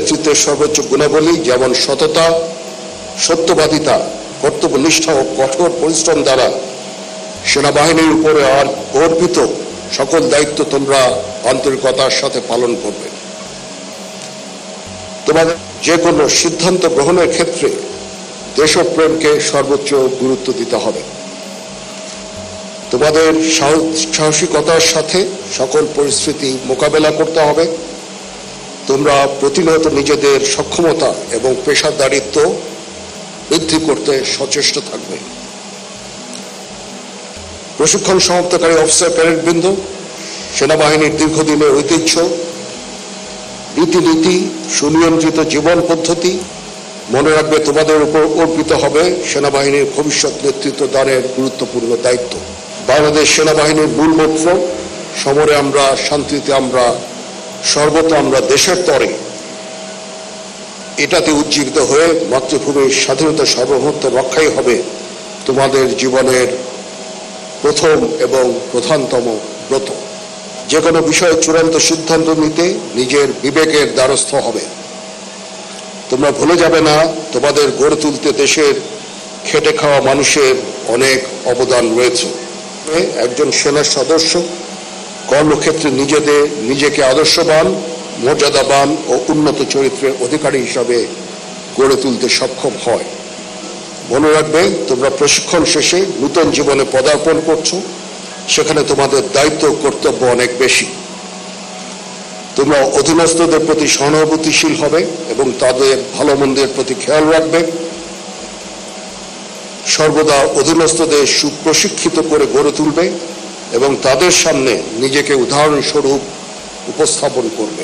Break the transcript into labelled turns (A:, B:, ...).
A: নেতৃত্বের সর্বোচ্চ গুণাবলী যেমন সততা, সত্যবাদিতা, কর্তব্যনিষ্ঠা ও কঠোর পরিশ্রম দ্বারা সেনাবাহিনীর উপরে অর্পিত সকল দায়িত্ব তোমরা আন্তরিকতার সাথে পালন করবে। তোমাদের যে কোনো সিদ্ধান্ত গ্রহণের ক্ষেত্রে দেশপ্রেমকে সর্বোচ্চ গুরুত্ব দিতে হবে। তোমাদের সাহসিকতার সাথে সকল পরিস্থিতি মোকাবেলা করতে হবে। তোমরা প্রতিনিয়ত নিজেদের সক্ষমতা এবং পেশাদারিত্ব বৃদ্ধি করতে সচেষ্ট থাকবে। প্রশিক্ষণ সমাপ্তকারী অফিসার ক্যাডেটবৃন্দ, সেনাবাহিনীর দীর্ঘদিনের ঐতিহ্য, রীতিনীতি, সুনিয়ন্ত্রিত জীবন পদ্ধতি মনে রাখবে তোমাদের উপর অর্পিত হবে সেনাবাহিনীর ভবিষ্যৎ নেতৃত্ব দানের গুরুত্বপূর্ণ দায়িত্ব। বাংলাদেশ সেনাবাহিনীর মূল মন্ত্র সমরে আমরা, শান্তিতে আমরা, সর্বত্র আমরা, দেশের তরে, এটাতে উজ্জীবিত হয়ে মাতৃভূমির স্বাধীনতা সার্বভৌমত্ব রক্ষাই হবে তোমাদের জীবনের প্রথম এবং প্রধানতম ব্রত। যে কোনো বিষয়ে চূড়ান্ত সিদ্ধান্ত নিতে নিজের বিবেকের দ্বারস্থ হবে। তোমরা ভুলে যাবে না তোমাদের গড়ে তুলতে দেশের খেটে খাওয়া মানুষের অনেক অবদান রয়েছে। একজন সেনা সদস্য কর্মক্ষেত্রে নিজেকে আদর্শবান, মর্যাদাবান ও উন্নত চরিত্রের অধিকারী হিসাবে গড়ে তুলতে সক্ষম হয়। মনে রাখবে তোমরা প্রশিক্ষণ শেষে নতুন জীবনে পদার্পণ করছো, সেখানে তোমাদের দায়িত্ব কর্তব্য অনেক বেশি। তোমরা অধীনস্থদের প্রতি সহানুভূতিশীল হবে এবং তাদের ভালো মন্দের প্রতি খেয়াল রাখবে। সর্বদা অধীনস্থদের সুপ্রশিক্ষিত করে গড়ে তুলবে এবং তাদের সামনে নিজেকে উদাহরণস্বরূপ উপস্থাপন করবে।